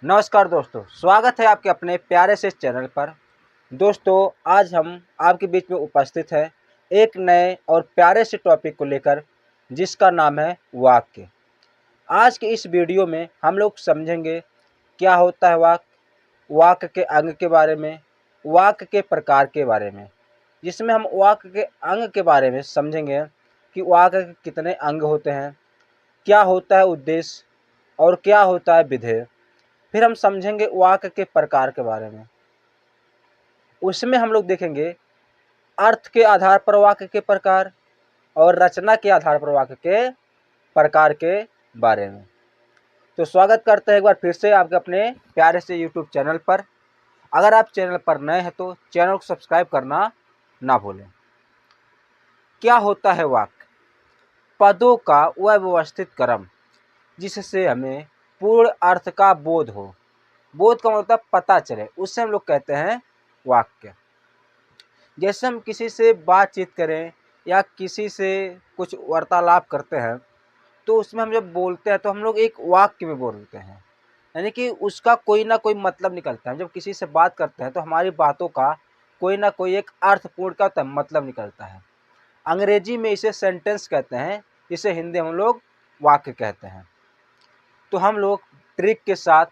नमस्कार दोस्तों, स्वागत है आपके अपने प्यारे से चैनल पर। दोस्तों, आज हम आपके बीच में उपस्थित हैं एक नए और प्यारे से टॉपिक को लेकर, जिसका नाम है वाक्य। आज के इस वीडियो में हम लोग समझेंगे क्या होता है वाक्य, वाक्य के अंग के बारे में, वाक्य के प्रकार के बारे में, जिसमें हम वाक्य के अंग के बारे में समझेंगे कि वाक्य के कितने अंग होते हैं, क्या होता है उद्देश्य और क्या होता है विधेय। फिर हम समझेंगे वाक्य के प्रकार के बारे में। उसमें हम लोग देखेंगे अर्थ के आधार पर वाक्य के प्रकार और रचना के आधार पर वाक्य के प्रकार के बारे में। तो स्वागत करते हैं एक बार फिर से आपके अपने प्यारे से यूट्यूब चैनल पर। अगर आप चैनल पर नए हैं तो चैनल को सब्सक्राइब करना ना भूलें। क्या होता है वाक्य? पदों का वह व्यवस्थित क्रम जिससे हमें पूर्ण अर्थ का बोध हो। बोध का मतलब पता चले, उससे हम लोग कहते हैं वाक्य। जैसे हम किसी से बातचीत करें या किसी से कुछ वार्तालाप करते हैं, तो उसमें हम जब बोलते हैं तो हम लोग एक वाक्य में बोलते हैं, यानी कि उसका कोई ना कोई मतलब निकलता है। जब किसी से बात करते हैं तो हमारी बातों का कोई ना कोई एक अर्थपूर्ण का मतलब निकलता है। अंग्रेजी में इसे सेंटेंस कहते हैं, इसे हिंदी में हम लोग वाक्य कहते हैं। तो हम लोग ट्रिक के साथ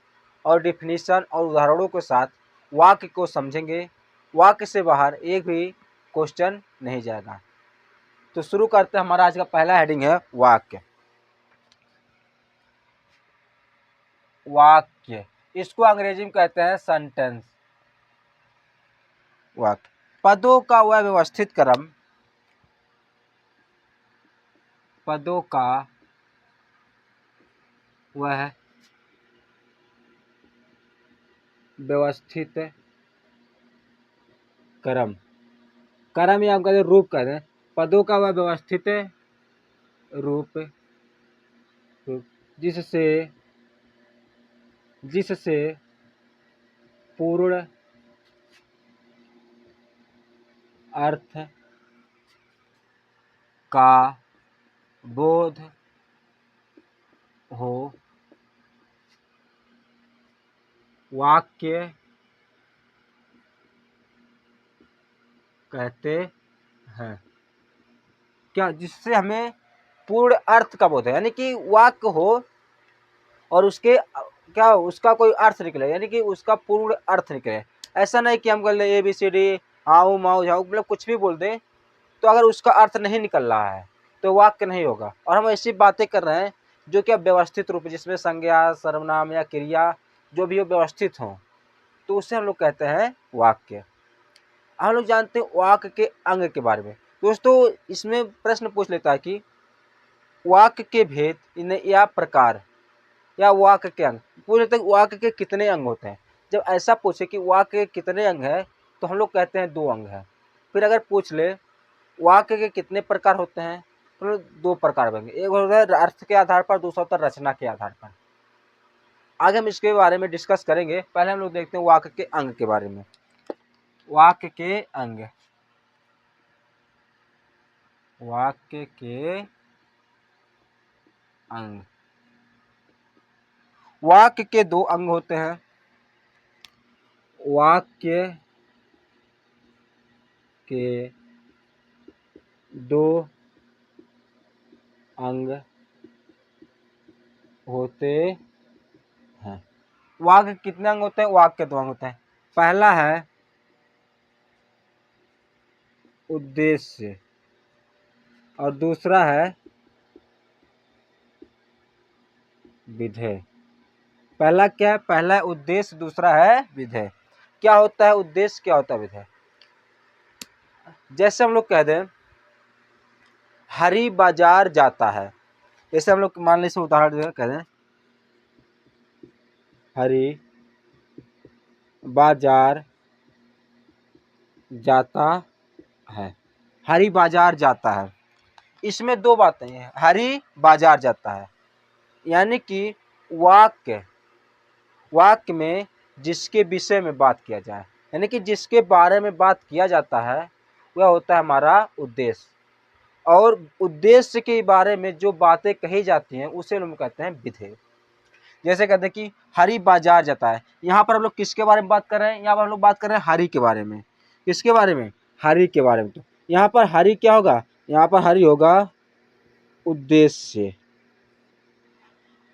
और डिफिनीशन और उदाहरणों के साथ वाक्य को समझेंगे। वाक्य से बाहर एक भी क्वेश्चन नहीं जाएगा। तो शुरू करते हैं। हमारा आज का पहला हेडिंग है वाक्य। वाक्य, इसको अंग्रेजी में कहते हैं सेंटेंस। वाक्य पदों का वह व्यवस्थित क्रम, पदों का वह व्यवस्थित क्रम, क्रम या हम कहते हैं रूप कहते हैं। पदों का वह व्यवस्थित रूप, जिससे जिससे पूर्ण अर्थ का बोध हो, वाक्य कहते हैं। क्या? जिससे हमें पूर्ण अर्थ का बोध है, यानी कि वाक्य हो और उसके क्या उसका कोई अर्थ निकले, यानी कि उसका पूर्ण अर्थ निकले। ऐसा नहीं कि हम कर ले ABCD आओ माओ जाओ, मतलब कुछ भी बोल दें, तो अगर उसका अर्थ नहीं निकल रहा है तो वाक्य नहीं होगा। और हम ऐसी बातें कर रहे हैं जो कि व्यवस्थित रूप, जिसमें संज्ञा सर्वनाम या क्रिया जो भी हो व्यवस्थित हो, तो उसे हम लोग कहते हैं वाक्य। हम लोग जानते हैं वाक्य के अंग के बारे में। दोस्तों, इसमें प्रश्न पूछ लेता है कि वाक्य के भेद या प्रकार या वाक्य के अंग। पूछ लेते हैं वाक्य के कितने अंग होते हैं। जब ऐसा पूछे कि वाक्य के कितने अंग है, तो हम लोग कहते हैं 2 अंग है। फिर अगर पूछ ले वाक्य के कितने प्रकार होते हैं, तो 2 प्रकार बनेंगे। एक होता है अर्थ के आधार पर, दूसरा होता है रचना के आधार पर। आगे हम इसके बारे में डिस्कस करेंगे। पहले हम लोग देखते हैं वाक्य के अंग के बारे में। वाक्य के अंग, वाक्य के अंग। वाक्य के 2 अंग होते हैं। वाक्य के 2 अंग होते हैं। वाक्य कितने अंग होते हैं? वाक्य के 2 अंग होते हैं। पहला है उद्देश्य और दूसरा है विधेय। पहला क्या है? पहला है उद्देश्य, दूसरा है विधेय। क्या होता है उद्देश्य, क्या होता है विधेय? जैसे हम लोग कह दें हरि बाजार जाता है, जैसे हम लोग मान लीजिए उदाहरण कह दें हरि बाजार जाता है। हरि बाजार जाता है, इसमें 2 बातें हैं। हरि बाजार जाता है यानी कि वाक्य में जिसके विषय में बात किया जाए, यानी कि जिसके बारे में बात किया जाता है, वह होता है हमारा उद्देश्य। और उद्देश्य के बारे में जो बातें कही जाती हैं उसे हम कहते हैं विधेय। जैसे कहते हैं कि हरी बाजार जाता है, यहाँ पर हम लोग किसके बारे में बात कर रहे हैं, यहाँ पर हम लोग बात कर रहे हैं हरी के बारे में। किसके बारे में, हरी के बारे में। तो यहाँ पर हरी क्या होगा, यहाँ पर हरी होगा उद्देश्य।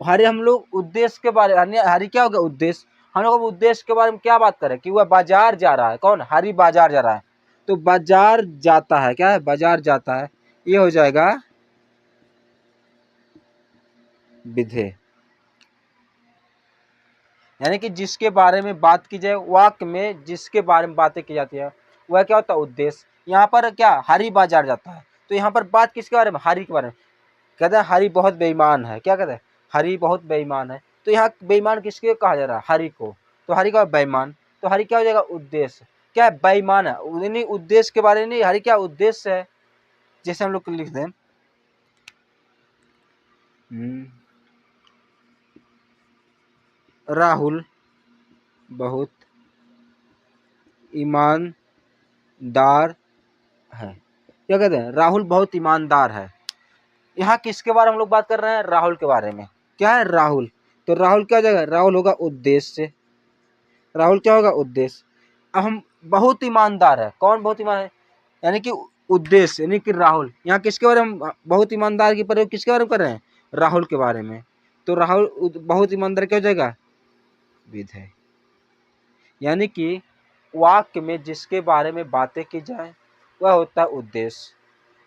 हरी हम लोग उद्देश्य के बारे में, हरी क्या होगा उद्देश्य, हम लोग अब उद्देश्य के बारे में क्या बात करें कि वह बाजार जा रहा है, कौन, हरी बाजार जा रहा है। तो बाजार जाता है, क्या है, बाजार जाता है, ये हो जाएगा विधेय। यानी कि जिसके बारे में बात की जाए, वाक्य में जिसके बारे में बातें की जाती है वह क्या होता है, उद्देश्य। यहाँ पर क्या, हरी बाजार जाता है, तो यहाँ पर बात किसके बारे में, हरी के बारे में। कहते हैं हरी बहुत बेईमान है, क्या कहते हैं, हरी बहुत बेईमान है। तो यहाँ बेईमान किसके कहा जा रहा है, हरी को। तो हरी का बेईमान, तो हरी क्या हो जाएगा, उद्देश्य। क्या है, बेईमान है, नहीं उद्देश्य के बारे में नहीं, हरी क्या उद्देश्य है। जैसे हम लोग लिख दें राहुल बहुत ईमानदार है। क्या कहते हैं, राहुल बहुत ईमानदार है। यहाँ किसके बारे में हम लोग बात कर रहे हैं, राहुल के बारे में। क्या है, राहुल। तो राहुल क्या हो जाएगा, राहुल होगा उद्देश्य। राहुल क्या होगा, उद्देश्य। अब हम बहुत ईमानदार है, कौन बहुत ईमानदार है, यानी कि उद्देश्य, यानी कि राहुल। यहाँ किसके बारे में बहुत ईमानदार की प्रयोग किसके बारे में कर रहे हैं, राहुल के बारे में। तो राहुल बहुत ईमानदार क्या हो जाएगा, विधेय। यानी कि वाक्य में जिसके बारे में बातें की जाए वह होता है उद्देश्य,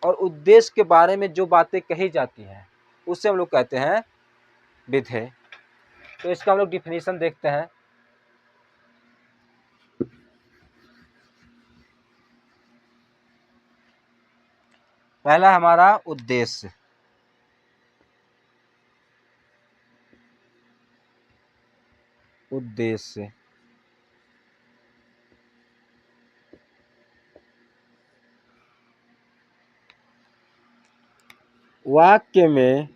और उद्देश्य के बारे में जो बातें कही जाती हैं उससे हम लोग कहते हैं विधेय। तो इसका हम लोग डिफिनीशन देखते हैं। पहला हमारा उद्देश्य, उद्देश्य वाक्य में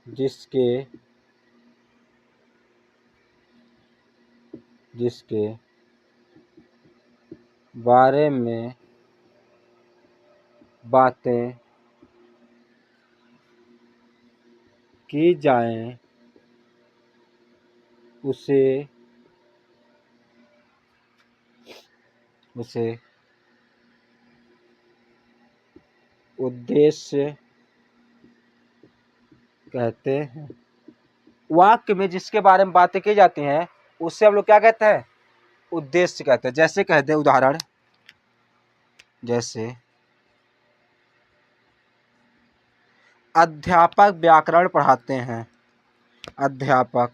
जिसके बारे में बातें की जाएं उसे उद्देश्य कहते हैं। वाक्य में जिसके बारे में बातें की जाती हैं उससे हम लोग क्या कहते हैं, उद्देश्य कहते हैं। जैसे कहते हैं उदाहरण, जैसे अध्यापक व्याकरण पढ़ाते हैं, अध्यापक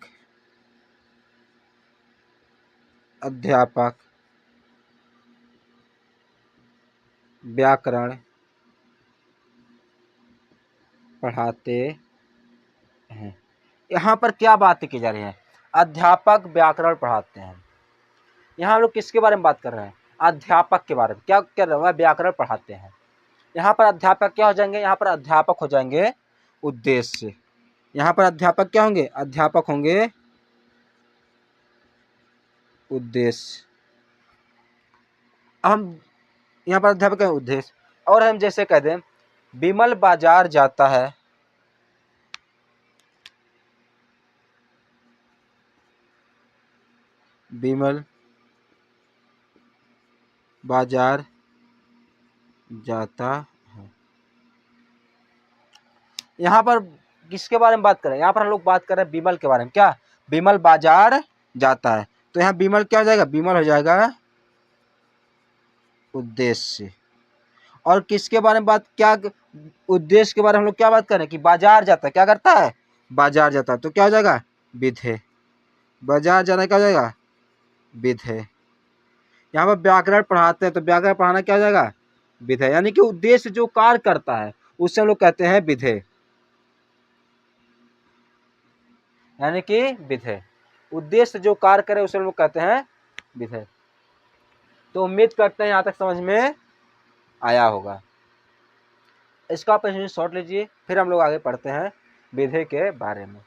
व्याकरण पढ़ाते हैं। यहाँ पर क्या बात की जा रही है, अध्यापक व्याकरण पढ़ाते हैं। यहाँ हम लोग किसके बारे में बात कर रहे हैं, अध्यापक के बारे में। क्या कर रहे हैं, व्याकरण पढ़ाते हैं। यहाँ पर अध्यापक क्या हो जाएंगे, यहाँ पर अध्यापक हो जाएंगे उद्देश्य। यहाँ पर अध्यापक क्या होंगे, अध्यापक होंगे उद्देश्य। हम यहाँ पर अध्यापक है उद्देश्य। और हम जैसे कह दें विमल बाजार जाता है, विमल बाजार जाता है। यहाँ पर किसके बारे में बात करें, यहाँ पर हम लोग बात कर रहे हैं विमल के बारे में। क्या, विमल बाजार जाता है। तो यहाँ विमल क्या हो जाएगा, विमल हो जाएगा उद्देश्य। और किसके बारे में बात, क्या उद्देश्य के बारे में हम लोग क्या बात कर रहे हैं कि बाजार जाता है, क्या करता है, बाजार जाता है। तो क्या हो जाएगा, विधेय। बाजार जाना क्या हो जाएगा, विधेय। यहाँ पर व्याकरण पढ़ाते हैं, तो व्याकरण पढ़ाना क्या हो जाएगा, विधेय। यानी कि उद्देश्य जो कार्य करता है उससे हम लोग कहते हैं विधेय, यानी कि विधेय। उद्देश्य जो कार्य करे उसे हम लोग कहते हैं विधेय। तो उम्मीद करते हैं यहाँ तक समझ में आया होगा। इसका आप शॉर्ट लीजिए, फिर हम लोग आगे पढ़ते हैं विधेय के बारे में।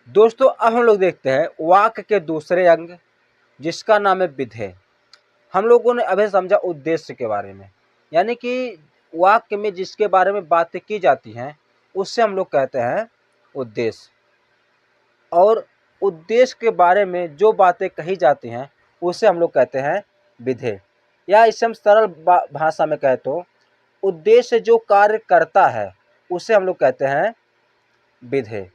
दोस्तों अब हम लोग देखते हैं वाक्य के दूसरे अंग जिसका नाम है विधेय। हम लोगों ने अभी समझा उद्देश्य के बारे में, यानी कि वाक्य में जिसके बारे में बातें की जाती हैं उससे हम लोग कहते हैं उद्देश्य। और उद्देश्य के बारे में जो बातें कही जाती हैं उसे हम लोग कहते हैं विधेय। या इसे हम सरल भाषा में कहें तो उद्देश्य जो कार्य करता है उसे हम लोग कहते हैं विधेय।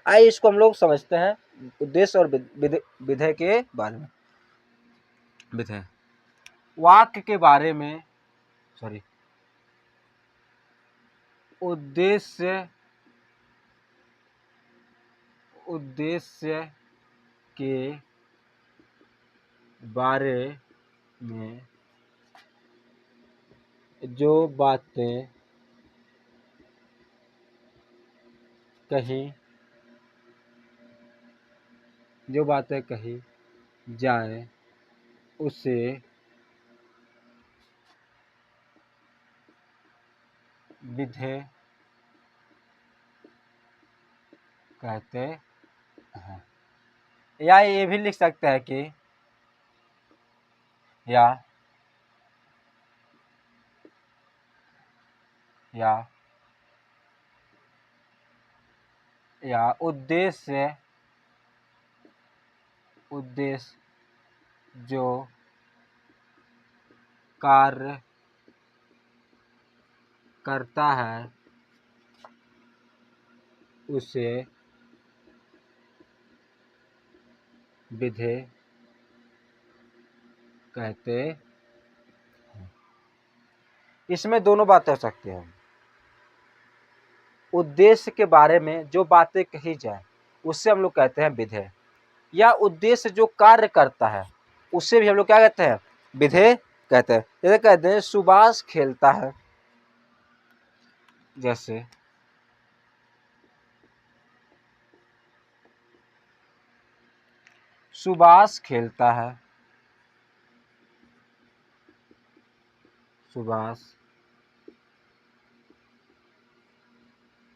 आइए इसको हम लोग समझते हैं उद्देश्य और विधेय के बारे में। विधेय वाक्य के बारे में, सॉरी, उद्देश्य के बारे में जो बातें कही जाए उसे विधेय कहते हैं। या ये भी लिख सकते हैं कि या उद्देश्य जो कार्य करता है उसे विधेय कहते हैं। इसमें दोनों बातें हो सकती हैं। उद्देश्य के बारे में जो बातें कही जाए उससे हम लोग कहते हैं विधेय, या उद्देश्य जो कार्य करता है उससे भी हम लोग क्या कहते हैं, विधेय कहते हैं। जैसे कहते हैं सुभाष खेलता है, जैसे सुभाष खेलता है, सुभाष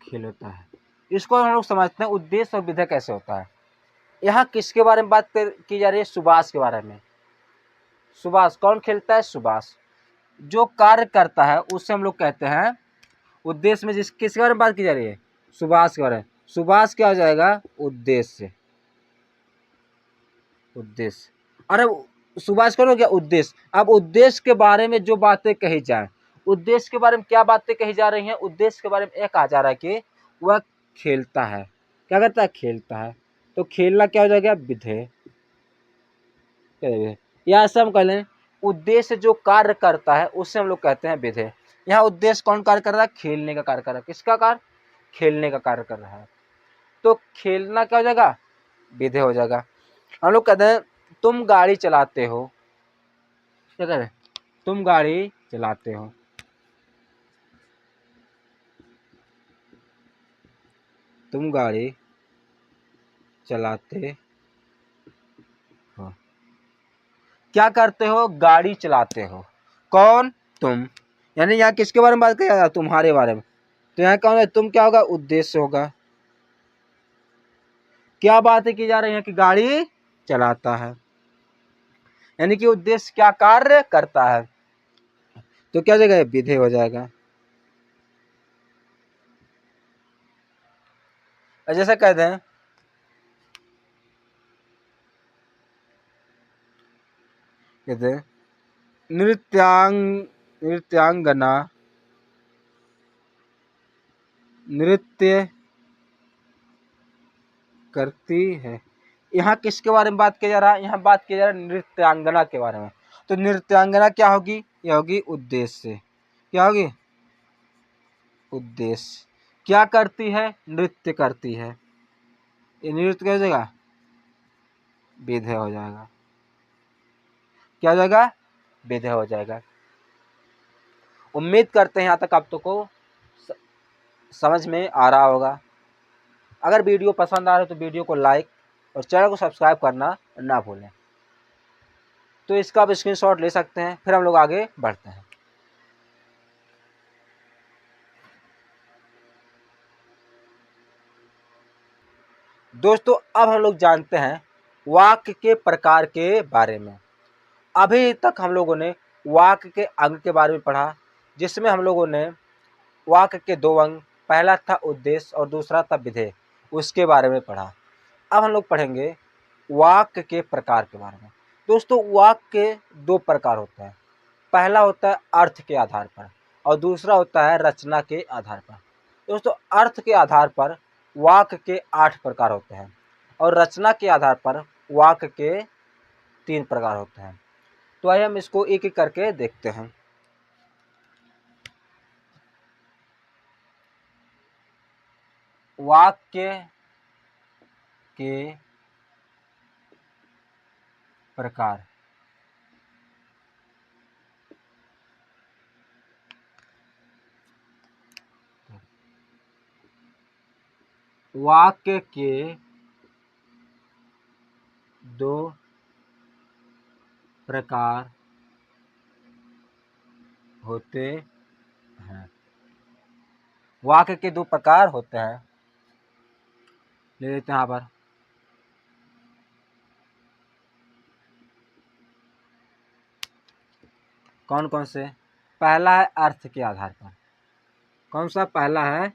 खेलता है। इसको हम लोग समझते हैं उद्देश्य और विधेय कैसे होता है। यहाँ किसके बारे में बात की जा रही है, सुभाष के बारे में। सुभाष कौन खेलता है, सुभाष। जो कार्य करता है उससे हम लोग कहते हैं उद्देश्य में जिस किसके बारे में बात की जा रही है, सुभाष के बारे में। सुभाष क्या हो जाएगा, उद्देश्य। अरे सुभाष कौन हो गया, उद्देश्य। अब उद्देश्य के बारे में जो बातें कही जाए, उद्देश्य के बारे में क्या बातें कही जा रही हैं, उद्देश्य के बारे में यह कहा जा रहा है कि वह खेलता है। क्या करता है, खेलता है। तो खेलना क्या हो जाएगा, विधेय। या ऐसा हम कह लें उद्देश्य जो कार्य करता है उससे हम लोग कहते हैं विधेय। यहाँ उद्देश्य कौन कार्य कर रहा है, खेलने का कार्य कर रहा है। किसका कार्य, खेलने का कार्य कर रहा है। तो खेलना क्या हो जाएगा, विधेय हो जाएगा। हम लोग कहते हैं तुम गाड़ी चलाते हो, क्या कह रहे, तुम गाड़ी चलाते हो। तुम गाड़ी चलाते हो, क्या करते हो, गाड़ी चलाते हो। कौन, तुम। यानी यहाँ किसके बारे में बात किया जा रहा है, तुम्हारे बारे में। तो यहाँ कौन है, तुम क्या होगा, उद्देश्य होगा। क्या बातें की जा रही है कि गाड़ी चलाता है, यानी कि उद्देश्य क्या कार्य करता है। तो क्या जगह विधेय हो जाएगा। जैसे कहते हैं नृत्यांगना नृत्य करती है। यहाँ किसके बारे में बात किया जा रहा है, यहाँ बात किया जा रहा है नृत्यांगना के बारे में। तो नृत्यांगना क्या होगी, यह होगी उद्देश्य। क्या होगी, उद्देश्य। क्या करती है, नृत्य करती है। ये नृत्य क्या हो जाएगा, विधेय हो जाएगा। क्या हो जाएगा, विधेय हो जाएगा। उम्मीद करते हैं यहाँ तक आप तो को समझ में आ रहा होगा। अगर वीडियो पसंद आ रहा है तो वीडियो को लाइक और चैनल को सब्सक्राइब करना ना भूलें। तो इसका आप स्क्रीनशॉट ले सकते हैं, फिर हम लोग आगे बढ़ते हैं। दोस्तों अब हम लोग जानते हैं वाक्य के प्रकार के बारे में। अभी तक हम लोगों ने वाक्य के अंग के बारे में पढ़ा, जिसमें हम लोगों ने वाक्य के दो अंग, पहला था उद्देश्य और दूसरा था विधेय, उसके बारे में पढ़ा। अब हम लोग पढ़ेंगे वाक्य के प्रकार के बारे में। दोस्तों, वाक्य के दो प्रकार होते हैं। पहला होता है अर्थ के आधार पर और दूसरा होता है रचना के आधार पर। दोस्तों, अर्थ के आधार पर वाक्य के 8 प्रकार होते हैं और रचना के आधार पर वाक्य के 3 प्रकार होते हैं। तो आइए हम इसको एक एक करके देखते हैं। वाक्य के प्रकार। वाक्य के दो प्रकार होते हैं। वाक्य के दो प्रकार होते हैं, ले लेते हैं यहाँ पर। कौन कौन से? पहला है अर्थ के आधार पर। कौन सा पहला है?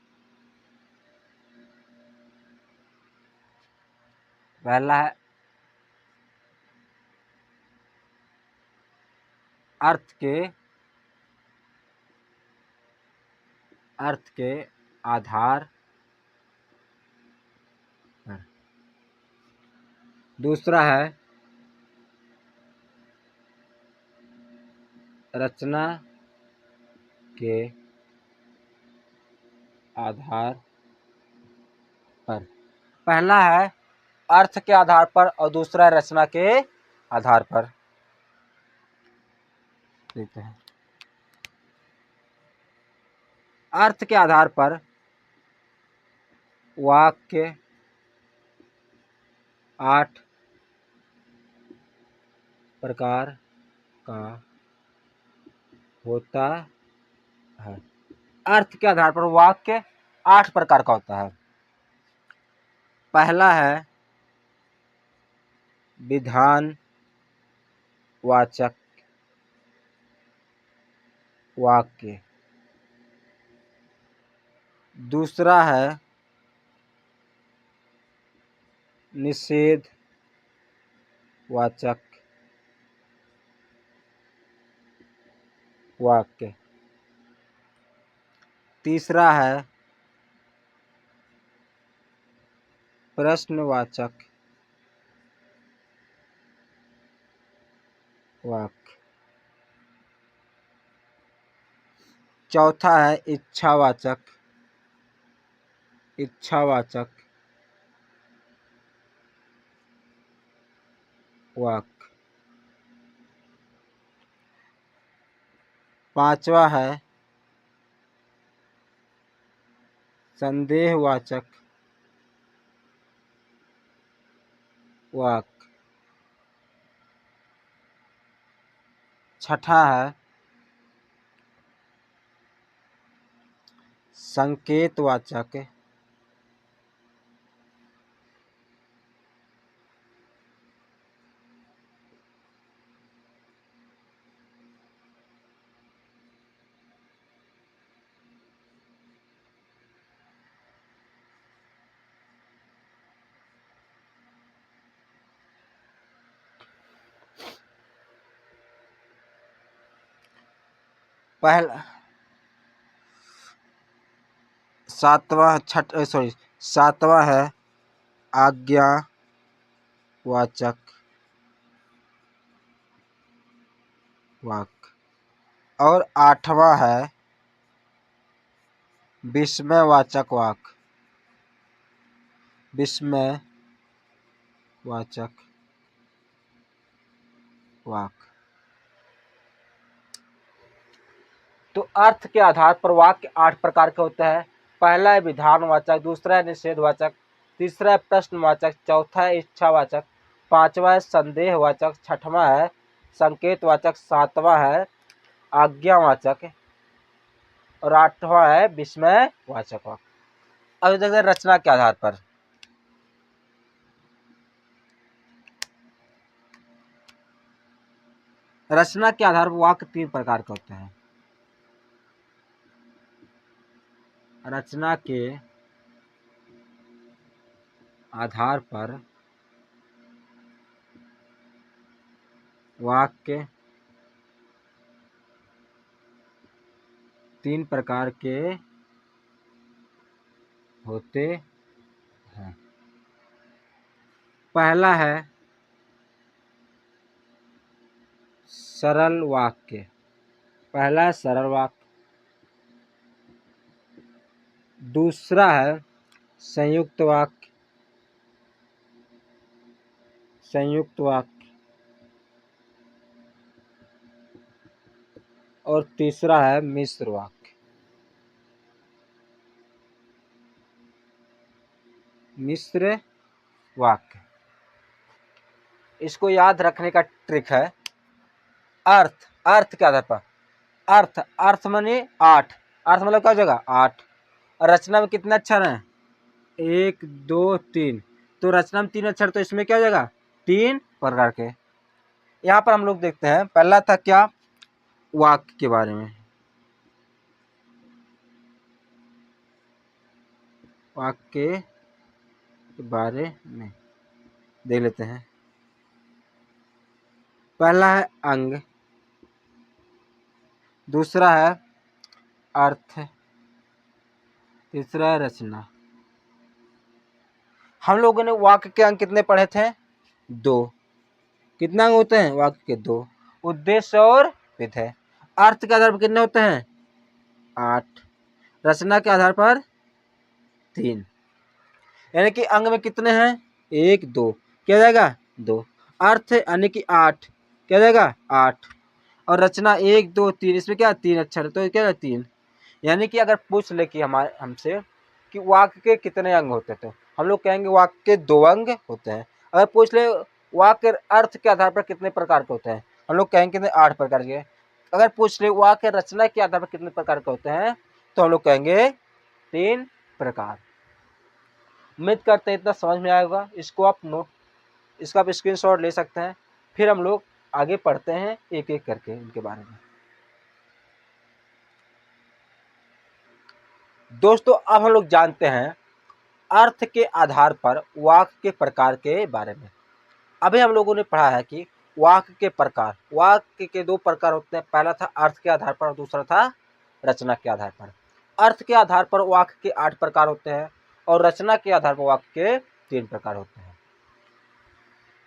पहला है अर्थ के आधार पर। दूसरा है रचना के आधार पर। पहला है अर्थ के आधार पर और दूसरा है रचना के आधार पर। देखते हैं। अर्थ के आधार पर वाक्य 8 प्रकार का होता है। अर्थ के आधार पर वाक्य 8 प्रकार का होता है। पहला है विधान वाचक वाक्य। दूसरा है निषेध वाचक वाक्य। तीसरा है प्रश्नवाचक वाक्य। चौथा है इच्छावाचक वाक्य। पांचवा है संदेहवाचक वाक्य। छठा है संकेतवाचक पहला सातवां है आज्ञावाचक वाक्य और आठवां है विस्मयवाचक वाक्य। विस्मयवाचक वाक्य। तो अर्थ के आधार पर वाक्य 8 प्रकार के होते हैं। पहला है विधानवाचक, दूसरा है निषेधवाचक, तीसरा है प्रश्नवाचक, चौथा है इच्छावाचक, पांचवा है संदेहवाचक, छठवां है संकेतवाचक, सातवां है आज्ञावाचक और आठवां है विस्मयवाचक वाक्य। अब देखते हैं रचना के आधार पर। रचना के आधार पर वाक्य 3 प्रकार के होते हैं। रचना के आधार पर वाक्य 3 प्रकार के होते हैं। पहला है सरल वाक्य। पहला है सरल वाक्य। दूसरा है संयुक्त वाक्य। संयुक्त वाक्य। और तीसरा है मिश्र वाक्य। मिश्र वाक्य। इसको याद रखने का ट्रिक है अर्थ। अर्थ के आधार पर अर्थ। अर्थ माने 8। अर्थ मतलब क्या हो जाएगा 8। और रचना में कितने अक्षर हैं 1 2 3। तो रचना में 3 अक्षर, तो इसमें क्या हो जाएगा 3 प्रकार के। यहाँ पर हम लोग देखते हैं पहला था क्या वाक्य के बारे में। वाक्य के बारे में देख लेते हैं। पहला है अंग। दूसरा है अर्थ। तीसरा है रचना। हम लोगों ने वाक्य के अंग कितने पढ़े थे 2। कितने अंग होते हैं वाक्य के 2। उद्देश्य और विधेय। अर्थ के आधार पर कितने होते हैं 8। रचना के आधार पर 3। यानी कि अंग में कितने हैं 1 2 क्या जाएगा 2। अर्थ यानी कि 8 क्या जाएगा 8। और रचना 1 2 3 इसमें क्या 3 अक्षर तो क्या है 3। यानी कि अगर पूछ ले कि हमारे हमसे कि वाक्य के कितने अंग होते तो हम लोग कहेंगे वाक्य के 2 अंग होते हैं। अगर पूछ ले वाक्य अर्थ के आधार पर कितने प्रकार के होते हैं हम लोग कहेंगे कितने 8 प्रकार के। अगर पूछ ले वाक्य रचना के आधार पर कितने प्रकार के होते हैं तो हम लोग कहेंगे 3 प्रकार। उम्मीद करते हैं इतना समझ में आएगा। इसका आप स्क्रीनशॉट ले सकते हैं। फिर हम लोग आगे पढ़ते हैं एक एक करके इनके बारे में। दोस्तों अब हम लोग जानते हैं अर्थ के आधार पर वाक्य के प्रकार के बारे में। अभी हम लोगों ने पढ़ा है कि वाक्य के प्रकार। वाक्य के 2 प्रकार होते हैं। पहला था अर्थ के आधार पर और दूसरा था रचना के आधार पर। अर्थ के आधार पर वाक्य के 8 प्रकार होते हैं और रचना के आधार पर वाक्य के 3 प्रकार होते हैं।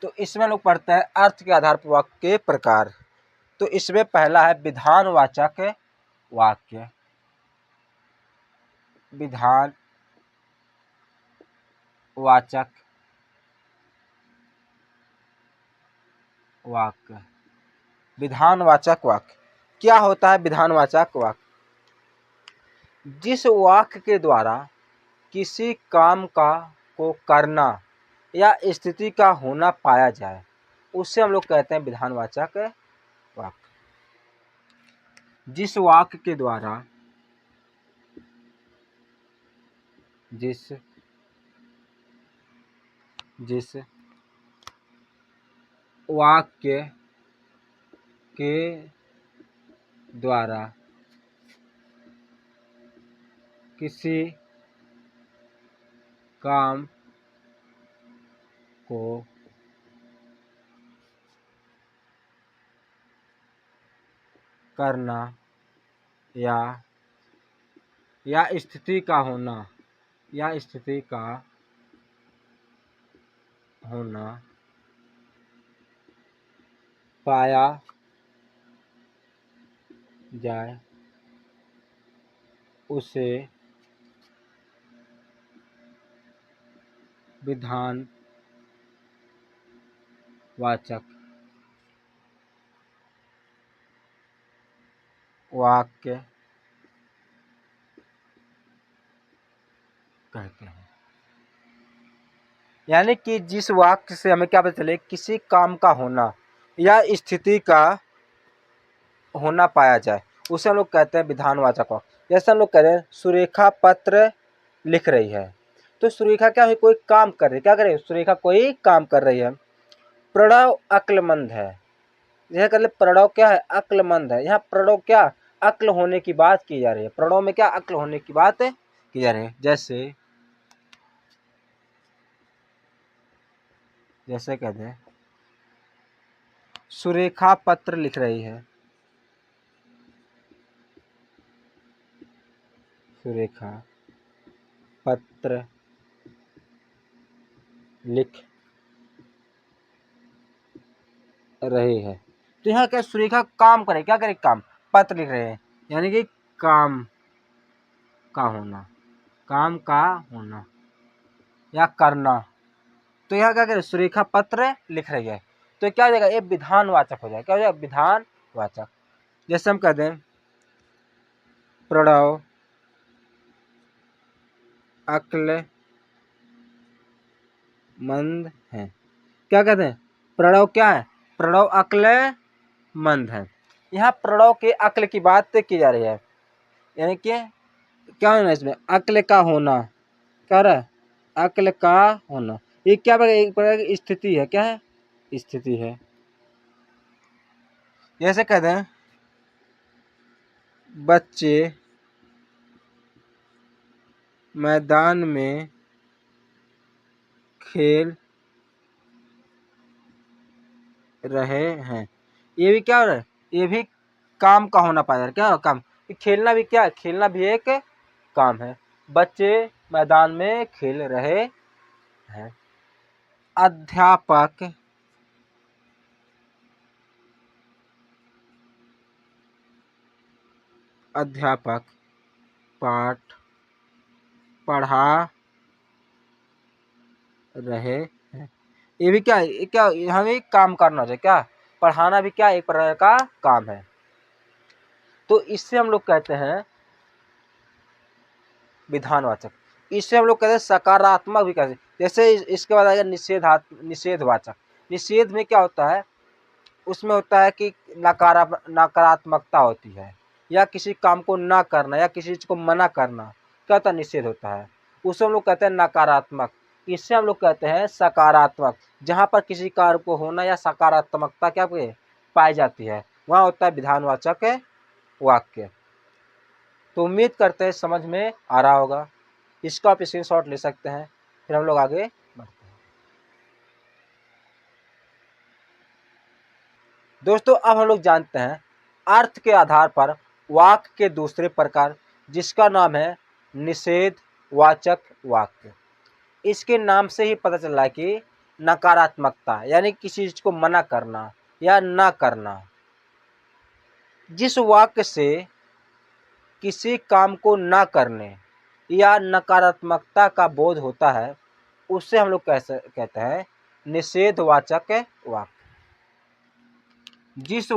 तो इसमें लोग पढ़ते हैं अर्थ के आधार पर वाक्य के प्रकार। तो इसमें पहला है विधानवाचक वाक्य। विधानवाचक वाक्य। विधानवाचक वाक्य क्या होता है विधानवाचक वाक्य। जिस वाक्य के द्वारा किसी काम को करना या स्थिति का होना पाया जाए उससे हम लोग कहते हैं विधानवाचक वाक्य। जिस वाक्य के द्वारा जिस वाक्य के द्वारा किसी काम को करना या स्थिति का होना पाया जाए उसे विधानवाचक वाक्य कहते हैं। यानी कि जिस वाक्य से हमें क्या पता चले किसी काम का होना या स्थिति का होना पाया जाए उसे हम लोग कहते हैं विधानवाचक वाक्य। जैसे हम लोग कह रहे हैं सुरेखा पत्र लिख रही है तो सुरेखा क्या है कोई काम कर रही है। क्या करे सुरेखा कोई काम कर रही है। प्रणव अक्लमंद है यह कर ले प्रणव क्या है, अक्लमंद है। यहाँ प्रणव क्या, अक्ल होने की बात की जा रही है। प्रणव में क्या, अक्ल होने की बात की जा रही है। जैसे कहते हैं सुरेखा पत्र लिख रही है, सुरेखा पत्र लिख रही है। तो यहाँ क्या, सुरेखा काम करे, क्या करे, काम, पत्र लिख रहे हैं, यानी कि काम का होना, काम का होना या करना। तो यहाँ क्या करे, सुरेखा पत्र लिख रही है। तो क्या हो जाएगा, ये विधानवाचक हो जाएगा। क्या हो जाएगा, विधानवाचक। जैसे हम कहते हैं प्रणव अक्लमंद है। क्या कहते हैं, प्रणव क्या है, प्रणव अक्लमंद है। यहाँ प्रणव के अक्ल की बात की जा रही है, यानी कि क्या होना इसमें, अक्ल का होना, क्या रहा है, अक्ल का होना। ये क्या एक प्रकार की स्थिति है, क्या है, स्थिति है। जैसे कहते हैं बच्चे मैदान में खेल रहे हैं। ये भी क्या हो रहा है, ये भी काम का होना पाया, क्या हो, काम। खेलना भी क्या है, खेलना भी एक काम है। बच्चे मैदान में खेल रहे हैं। अध्यापक अध्यापक पाठ पढ़ा रहे हैं। ये भी क्या है, ये क्या, हमें काम करना चाहिए, क्या, पढ़ाना भी क्या एक प्रकार का काम है। तो इससे हम लोग कहते हैं विधानवाचक। इससे हम लोग कहते हैं सकारात्मक भी कहते हैं। जैसे इसके बाद आएगा निषेधवाचक। निषेध में क्या होता है, उसमें होता है कि नकारात्मकता होती है, या किसी काम को ना करना, या किसी चीज को मना करना, क्या होता है, निषेध होता है। उसे हम लोग कहते हैं नकारात्मक। इससे हम लोग कहते हैं सकारात्मक। जहाँ पर किसी कार्य को होना या सकारात्मकता क्या पाई जाती है, वहाँ होता है विधानवाचक वाक्य। तो उम्मीद करते हैं समझ में आ रहा होगा। इसका आप स्क्रीनशॉट ले सकते हैं, फिर हम लोग आगे बढ़ते हैं। दोस्तों अब हम लोग जानते हैं अर्थ के आधार पर वाक्य के दूसरे प्रकार, जिसका नाम है निषेधवाचक वाक्य। इसके नाम से ही पता चल रहा है कि नकारात्मकता, यानी किसी चीज को मना करना या ना करना। जिस वाक्य से किसी काम को ना करने या नकारात्मकता का बोध होता है, उससे हम लोग कहते हैं निषेधवाचक वाक्य। जिस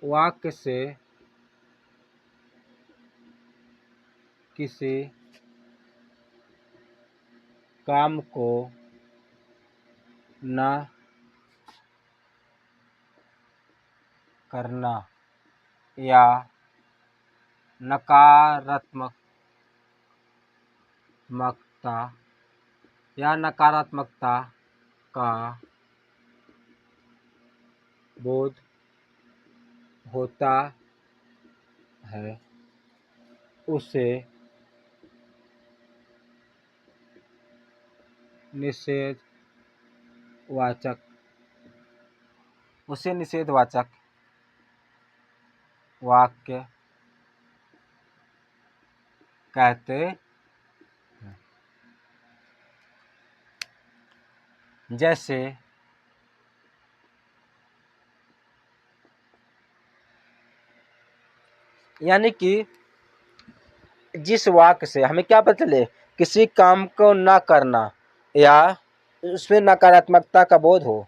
वाक्य से किसी काम को ना करना या नकारात्मकता का बोध होता है, उसे निषेधवाचक वाक्य कहते हैं। जैसे यानी कि जिस वाक्य से हमें क्या पता चले, किसी काम को ना करना या उसमें नकारात्मकता का बोध हो।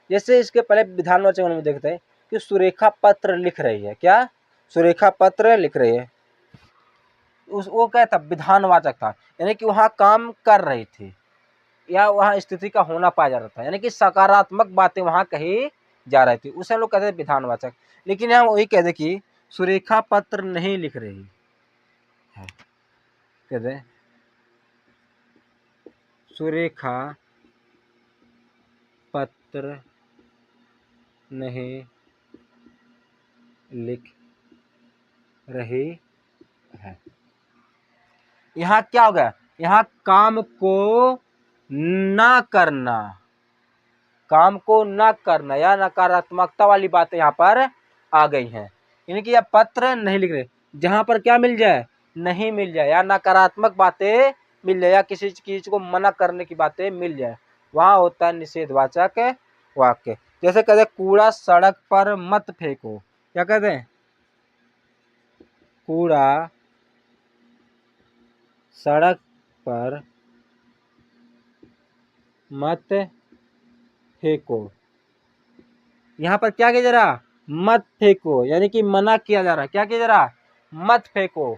जैसे इसके पहले विधानवाचक में देखते हैं कि सुरेखा पत्र लिख रही है, क्या, सुरेखा पत्र लिख रही है। वो क्या था, विधानवाचक था, यानी कि वहाँ काम कर रही थी या वहाँ स्थिति का होना पाया जा रहा था, यानी कि सकारात्मक बातें वहाँ कही जा रही थी, उसे हम लोग कहते हैं विधानवाचक। लेकिन यहाँ वही कहते कि सुरेखा पत्र नहीं लिख रही है, कहते सुरेखा पत्र नहीं लिख रही है। यहाँ क्या होगा, यहाँ काम को ना करना, काम को न करना या नकारात्मकता वाली बातें यहाँ पर आ गई हैं। यानी कि यह पत्र नहीं लिख रहे, जहाँ पर क्या मिल जाए, नहीं मिल जाए या नकारात्मक बातें मिल जाए या किसी चीज को मना करने की बातें मिल जाए, वहाँ होता है निषेधवाचक वाक्य। जैसे कहते हैं कूड़ा सड़क पर मत फेंको, क्या कहते हैं, कूड़ा सड़क पर मत फेंको। यहाँ पर क्या किया जा रहा, मत फेंको, यानी कि मना किया जा रहा है। क्या किया जा रहा, मत फेंको।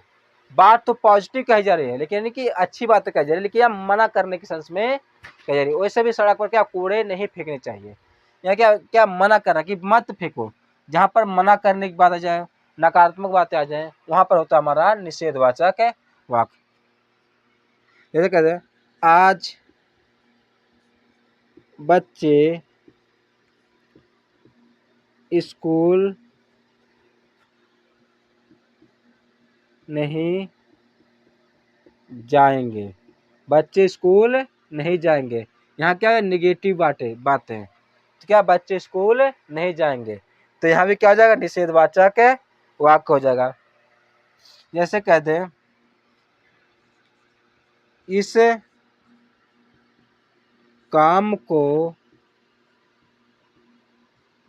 बात तो पॉजिटिव कही जा रही है, लेकिन यानी कि अच्छी बात कही जा रही है, लेकिन यह मना करने के सेंस में कही जा रही है। वैसे भी सड़क पर क्या कूड़े नहीं फेंकने चाहिए, या क्या क्या मना कर रहा है कि मत फेंको। जहाँ पर मना करने की बात आ जाए, नकारात्मक बातें आ जाए, वहां पर होता है हमारा निषेधवाचक वाक्य। जैसे कहते हैं आज बच्चे स्कूल नहीं जाएंगे, बच्चे स्कूल नहीं जाएंगे। यहाँ क्या है, निगेटिव बातें, तो क्या बच्चे स्कूल नहीं जाएंगे, तो यहाँ भी क्या हो जाएगा, निषेधवाचक वाक्य हो जाएगा। जैसे कहते हैं इस काम को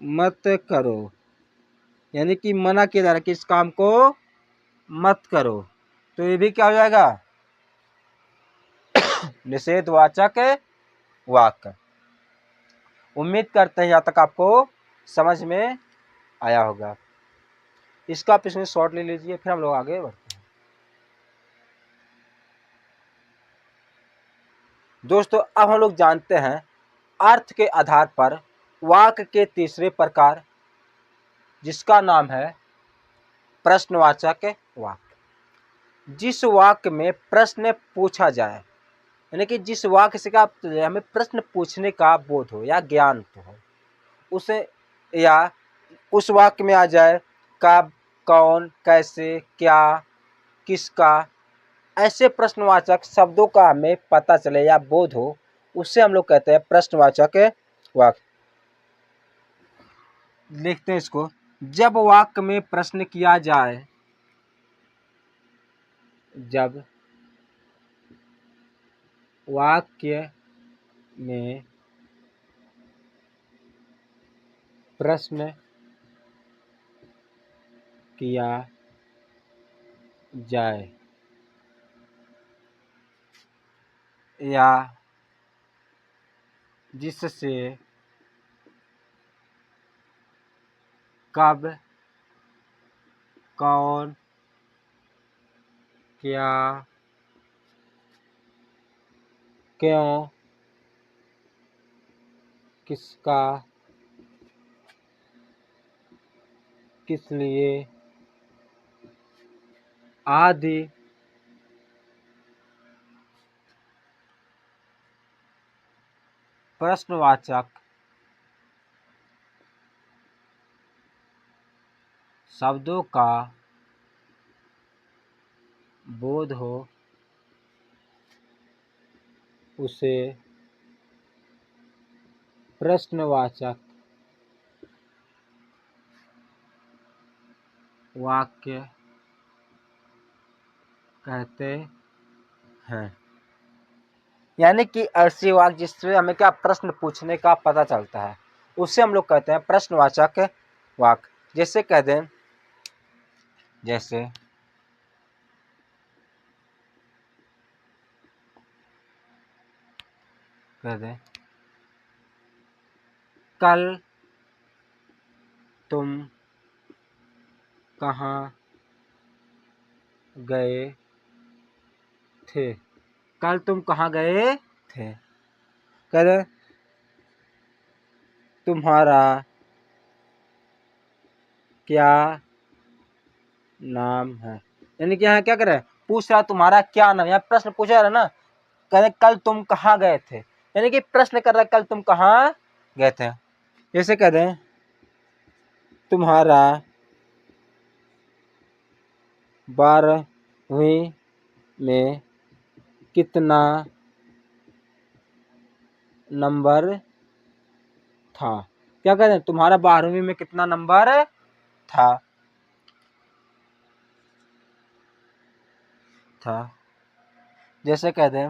मत करो, यानी कि मना किया जा रहा है कि इस काम को मत करो, तो ये भी क्या हो जाएगा, निषेधवाचक वाक्य। उम्मीद करते हैं यहाँ तक आपको समझ में आया होगा। इसका आप इसमें शॉर्ट ले लीजिए, फिर हम लोग आगे बढ़ते हैं। दोस्तों अब हम लोग जानते हैं अर्थ के आधार पर वाक्य के तीसरे प्रकार, जिसका नाम है प्रश्नवाचक वाक्य। जिस वाक्य में प्रश्न पूछा जाए, यानी कि जिस वाक्य से क्या हमें प्रश्न पूछने का बोध हो या ज्ञान हो, उसे या उस वाक्य में आ जाए कब, कौन, कैसे, क्या, किसका, ऐसे प्रश्नवाचक शब्दों का हमें पता चले या बोध हो, उससे हम लोग कहते हैं प्रश्नवाचक वाक्य। लिखते हैं इसको, जब वाक्य में प्रश्न किया जाए, जब वाक्य में प्रश्न किया जाए या जिससे कब, कौन, क्या, क्यों, किसका, किस लिए आदि प्रश्नवाचक शब्दों का बोध हो, उसे प्रश्नवाचक वाक्य कहते हैं। यानी कि ऐसे वाक्य जिससे हमें क्या प्रश्न पूछने का पता चलता है, उससे हम लोग कहते हैं प्रश्नवाचक वाक्य। जैसे कह दें, जैसे कह दें कल तुम कहाँ गए थे, कल तुम कहाँ गए थे। कह दें तुम्हारा क्या नाम है, यानी कि यहाँ क्या करे, पूछ रहा तुम्हारा क्या नाम, यहाँ प्रश्न पूछा रहा ना, कह रहे कल तुम कहाँ गए थे, यानी कि प्रश्न कर रहा है कल तुम कहाँ गए थे। जैसे कह दें तुम्हारा 12वीं में कितना नंबर था। क्या कहते हैं, तुम्हारा 12वीं में कितना नंबर था। जैसे कह दें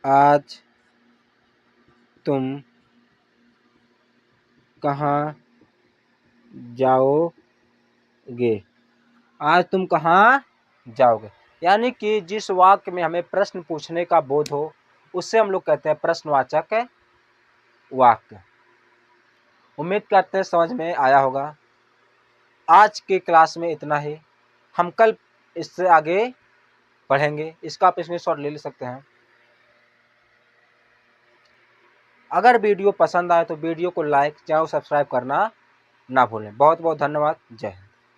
आज तुम कहाँ जाओगे, आज तुम कहाँ जाओगे, यानी कि जिस वाक्य में हमें प्रश्न पूछने का बोध हो उससे हम लोग कहते हैं प्रश्नवाचक वाक्य। उम्मीद करते हैं समझ में आया होगा। आज के क्लास में इतना ही, हम कल इससे आगे पढ़ेंगे। इसका आप स्क्रीनशॉट ले सकते हैं। अगर वीडियो पसंद आए तो वीडियो को लाइक, चैनल सब्सक्राइब करना ना भूलें। बहुत बहुत धन्यवाद। जय हिंद।